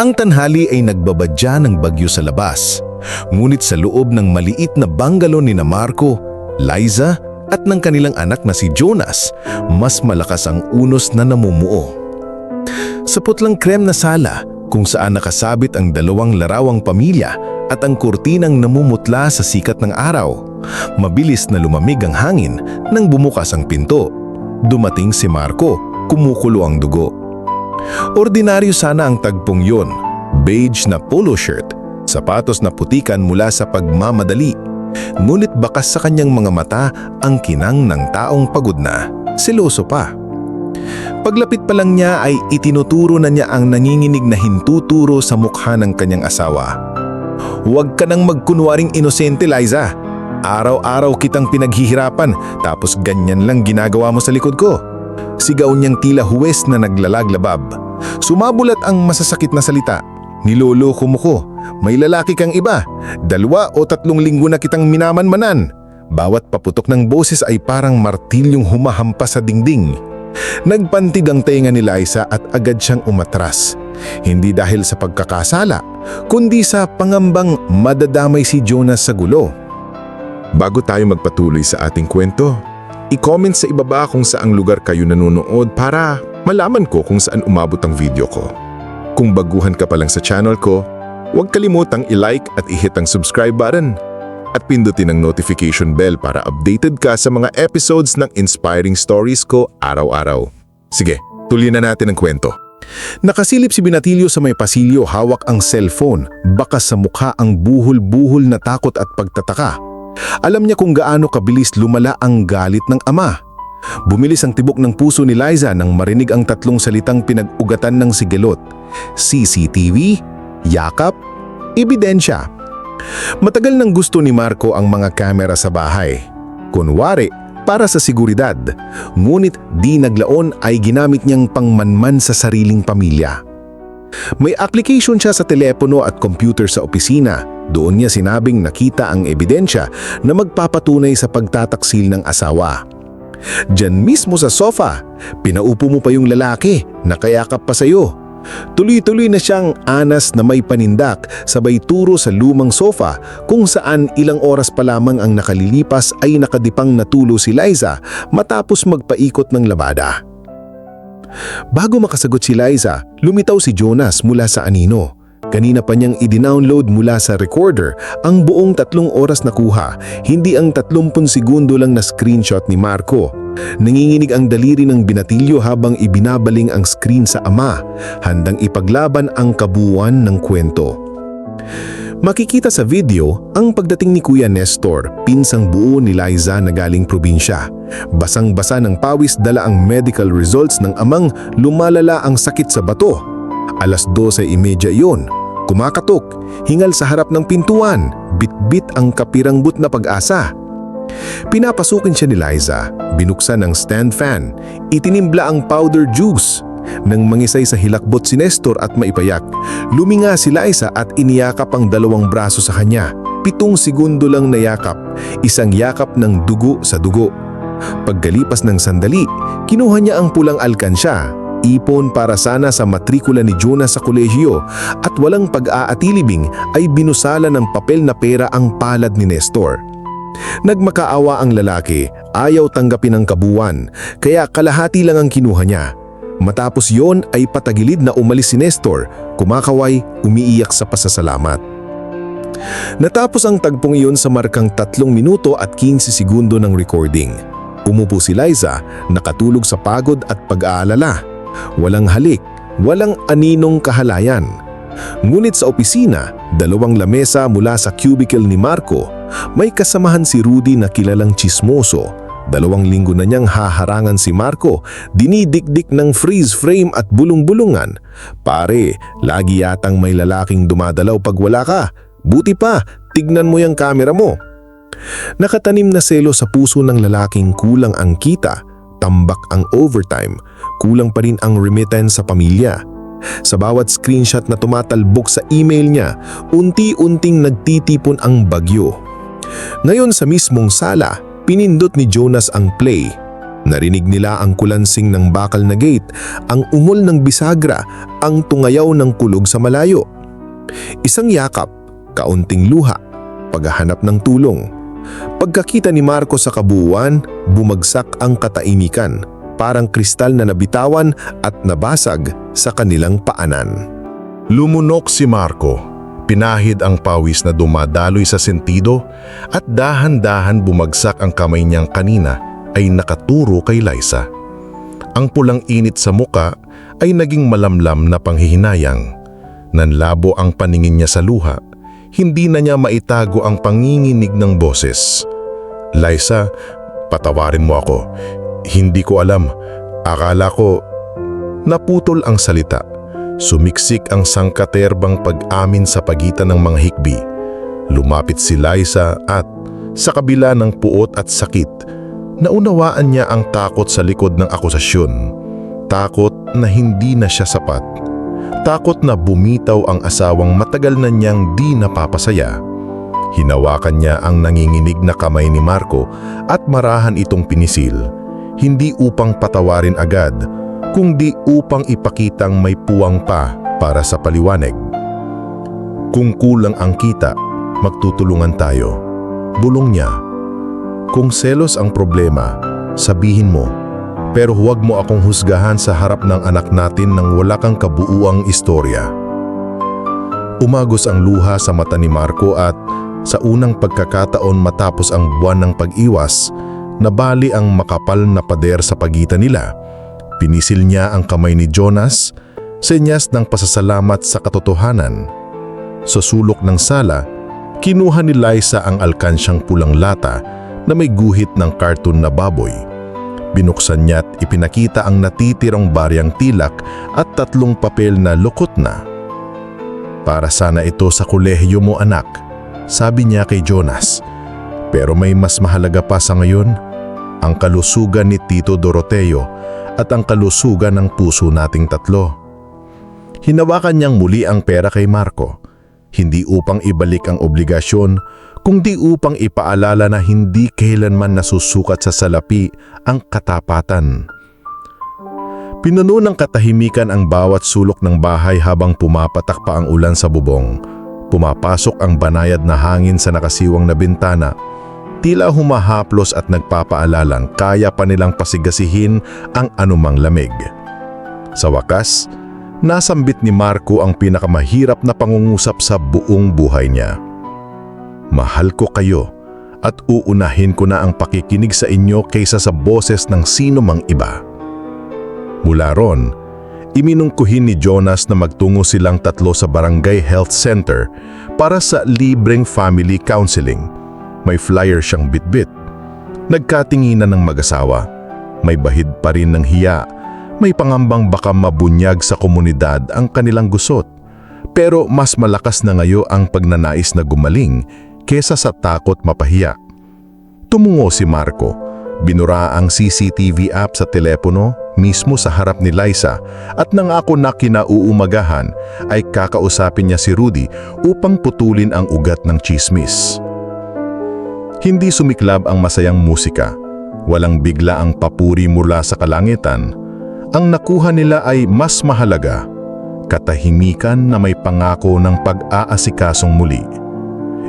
Ang tanghali ay nagbabadya ng bagyo sa labas. Ngunit sa loob ng maliit na bungalow ni Marco, Liza at ng kanilang anak na si Jonas, mas malakas ang unos na namumuo. Sa putlang krem na sala, kung saan nakasabit ang dalawang larawang pamilya at ang kurtinang namumutla sa sikat ng araw, mabilis na lumamig ang hangin nang bumukas ang pinto. Dumating si Marco, kumukulo ang dugo. Ordinaryo sana ang tagpong yun, beige na polo shirt, sapatos na putikan mula sa pagmamadali. Ngunit bakas sa kanyang mga mata ang kinang ng taong pagod na, seloso pa. Paglapit pa lang niya ay itinuturo na niya ang nanginginig na hintuturo sa mukha ng kanyang asawa. "Huwag ka nang magkunwaring inosente, Liza. Araw-araw kitang pinaghihirapan tapos ganyan lang ginagawa mo sa likod ko." Sigaw niyang tila huwes na naglalaglabab. Sumabulat ang masasakit na salita. "Niloloko mo ko. May lalaki kang iba. 2 o 3 linggo na kitang minamanmanan." Bawat paputok ng boses ay parang martilyong humahampas sa dingding. Nagpantig ang tenga ni Liza at agad siyang umatras. Hindi dahil sa pagkakasala, kundi sa pangambang madadamay si Jonas sa gulo. Bago tayo magpatuloy sa ating kwento, i-comment sa ibaba kung saang lugar kayo nanonood para malaman ko kung saan umabot ang video ko. Kung baguhan ka pa lang sa channel ko, huwag kalimutang i-like at i-hit ang subscribe button at pindutin ang notification bell para updated ka sa mga episodes ng inspiring stories ko araw-araw. Sige, tuloy na natin ang kwento. Nakasilip si Binatilyo sa may pasilyo, hawak ang cellphone, bakas sa mukha ang buhol-buhol na takot at pagtataka. Alam niya kung gaano kabilis lumala ang galit ng ama. Bumilis ang tibok ng puso ni Liza nang marinig ang 3 salitang pinag-ugatan ng sigelot: CCTV, yakap, ebidensya. Matagal nang gusto ni Marco ang mga kamera sa bahay. Kunwari, para sa seguridad. Ngunit di naglaon ay ginamit niyang pangmanman sa sariling pamilya. May application siya sa telepono at computer sa opisina. Doon niya sinabing nakita ang ebidensya na magpapatunay sa pagtataksil ng asawa. Diyan mismo sa sofa, pinaupo mo pa yung lalaki, nakayakap pa sa'yo. Tuloy-tuloy na siyang anas na may panindak, sabay turo sa lumang sofa kung saan ilang oras pa lamang ang nakalilipas ay nakadipang natulo si Liza matapos magpaikot ng labada. Bago makasagot si Liza, lumitaw si Jonas mula sa anino. Kanina pa niyang i-download mula sa recorder ang buong 3 oras na kuha, hindi ang 30 segundo lang na screenshot ni Marco. Nanginginig ang daliri ng Binatilyo habang ibinabaling ang screen sa ama, handang ipaglaban ang kabuuan ng kwento. Makikita sa video ang pagdating ni Kuya Nestor, pinsang buo ni Liza na galing probinsya. Basang-basa ng pawis, dala ang medical results ng amang lumalala ang sakit sa bato. 12:30 iyon. Kumakatok, hingal sa harap ng pintuan, bit-bit ang kapiranggut na pag-asa. Pinapasukin siya ni Liza, binuksan ang stand fan, itinimpla ang powder juice. Nang mangisay sa hilakbot si Nestor at maipayak, luminga si Liza at iniyakap ang 2 braso sa kanya. 7 segundo lang na yakap, isang yakap ng dugo sa dugo. Pagkalipas ng sandali, kinuha niya ang pulang alkansya, ipon para sana sa matrikula ni Jonas sa kolehiyo, at walang pag-aatilibing ay binusala ng papel na pera ang palad ni Nestor. Nagmakaawa ang lalaki, ayaw tanggapin ang kabuuan, kaya kalahati lang ang kinuha niya. Matapos yon ay patagilid na umalis si Nestor, kumakaway, umiiyak sa pasasalamat. Natapos ang tagpong iyon sa markang 3 minuto at 15 segundo ng recording. Umupo si Liza, nakatulog sa pagod at pag-aalala. Walang halik, walang aninong kahalayan. Ngunit sa opisina, 2 lamesa mula sa cubicle ni Marco, may kasamahan si Rudy na kilalang tsismoso. 2 linggo na niyang haharangan si Marco, dinidikdik ng freeze frame at bulong-bulungan. "Pare, lagi yatang may lalaking dumadalaw pag wala ka. Buti pa, tignan mo yung camera mo." Nakatanim na selo sa puso ng lalaking kulang ang kita, tambak ang overtime, kulang pa rin ang remittance sa pamilya. Sa bawat screenshot na tumatalbok sa email niya, unti-unting nagtitipon ang bagyo. Ngayon sa mismong sala, pinindot ni Jonas ang play. Narinig nila ang kulansing ng bakal na gate, ang ungol ng bisagra, ang tungayaw ng kulog sa malayo. Isang yakap, kaunting luha, paghahanap ng tulong. Pagkakita ni Marco sa kabuuan, bumagsak ang katahimikan, parang kristal na nabitawan at nabasag sa kanilang paanan. Lumunok si Marco. Pinahid ang pawis na dumadaloy sa sentido at dahan-dahan bumagsak ang kamay niyang kanina ay nakaturo kay Liza. Ang pulang init sa muka ay naging malamlam na panghihinayang. Nanlabo ang paningin niya sa luha. Hindi na niya maitago ang panginginig ng boses. Liza, patawarin mo ako. Hindi ko alam. Akala ko... Naputol ang salita. Sumiksik ang sangkaterbang pag-amin sa pagitan ng mga hikbi. Lumapit si Liza at, sa kabila ng puot at sakit, naunawaan niya ang takot sa likod ng akusasyon. Takot na hindi na siya sapat. Takot na bumitaw ang asawang matagal na niyang di napapasaya. Hinawakan niya ang nanginginig na kamay ni Marco at marahan itong pinisil. Hindi upang patawarin agad, kundi upang ipakitang may puwang pa para sa paliwanag. Kung kulang ang kita, magtutulungan tayo. Bulong niya. Kung selos ang problema, sabihin mo. Pero huwag mo akong husgahan sa harap ng anak natin nang wala kang kabuuang istorya. Umagos ang luha sa mata ni Marco at sa unang pagkakataon matapos ang buwan ng pag-iwas, nabali ang makapal na pader sa pagitan nila. Pinisil niya ang kamay ni Jonas, senyas ng pasasalamat sa katotohanan. Sa sulok ng sala, kinuha ni Liza ang alkansyang pulang lata na may guhit ng cartoon na baboy. Binuksan niya at ipinakita ang natitirang baryang tilak at 3 papel na lukot na. Para sana ito sa kolehiyo mo, anak, sabi niya kay Jonas. Pero may mas mahalaga pa sa ngayon, ang kalusugan ni Tito Doroteo at ang kalusugan ng puso nating 3. Hinawakan niyang muli ang pera kay Marco, hindi upang ibalik ang obligasyon, kundi upang ipaalala na hindi kailanman nasusukat sa salapi ang katapatan. Pinuno ng katahimikan ang bawat sulok ng bahay habang pumapatak pa ang ulan sa bubong. Pumapasok ang banayad na hangin sa nakasiwang na bintana. Tila humahaplos at nagpapaalalang kaya pa nilang pasigasihin ang anumang lamig. Sa wakas, nasambit ni Marco ang pinakamahirap na pangungusap sa buong buhay niya. Mahal ko kayo at uunahin ko na ang pakikinig sa inyo kaysa sa boses ng sino mang iba. Mula ron, iminungkuhin ni Jonas na magtungo silang 3 sa Barangay Health Center para sa libreng family counseling. May flyer siyang bitbit. Nagkatinginan ng mag-asawa. May bahid pa rin ng hiya. May pangambang baka mabunyag sa komunidad ang kanilang gusot. Pero mas malakas na ngayon ang pagnanais na gumaling kesa sa takot mapahiya. Tumungo si Marco. Binura ang CCTV app sa telepono mismo sa harap ni Liza at nangako na kinauumagahan ay kakausapin niya si Rudy upang putulin ang ugat ng chismis. Hindi sumiklab ang masayang musika. Walang bigla ang papuri mula sa kalangitan. Ang nakuha nila ay mas mahalaga. Katahimikan na may pangako ng pag-aasikasong muli.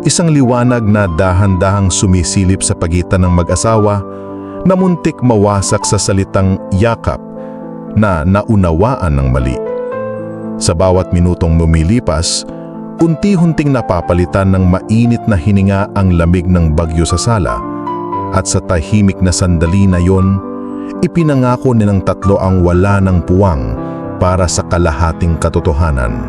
Isang liwanag na dahan-dahang sumisilip sa pagitan ng mag-asawa na muntik mawasak sa salitang yakap na naunawaan ng mali. Sa bawat minutong lumilipas, unti-hunting napapalitan ng mainit na hininga ang lamig ng bagyo sa sala at sa tahimik na sandali na yon, ipinangako nilang 3 ang wala ng puwang para sa kalahating katotohanan.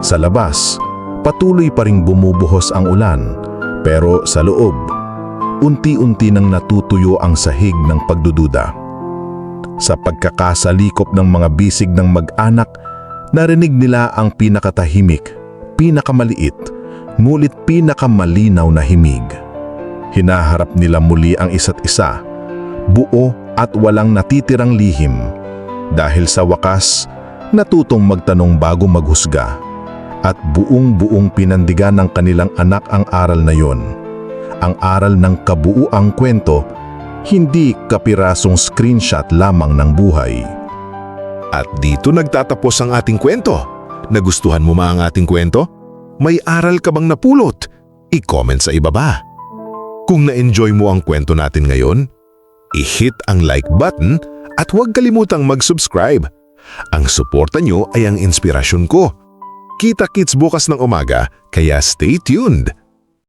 Sa labas, patuloy pa ring bumubuhos ang ulan, pero sa loob, unti-unti nang natutuyo ang sahig ng pagdududa. Sa pagkakasalikop ng mga bisig ng mag-anak, narinig nila ang pinakatahimik, pinakamaliit, ngulit pinakamalinaw na himig. Hinaharap nila muli ang isa't isa, buo at walang natitirang lihim. Dahil sa wakas, natutong magtanong bago maghusga. At buong-buong pinandigan ng kanilang anak ang aral na yon. Ang aral ng kabuuang kwento hindi kapirasong screenshot lamang ng buhay. At dito nagtatapos ang ating kwento. Nagustuhan mo ba ang ating kwento? May aral ka bang napulot? I-comment sa ibaba. Kung na-enjoy mo ang kwento natin ngayon, i-hit ang like button at huwag kalimutang mag-subscribe. Ang suporta nyo ay ang inspirasyon ko. Kita-kits bukas ng umaga, kaya stay tuned!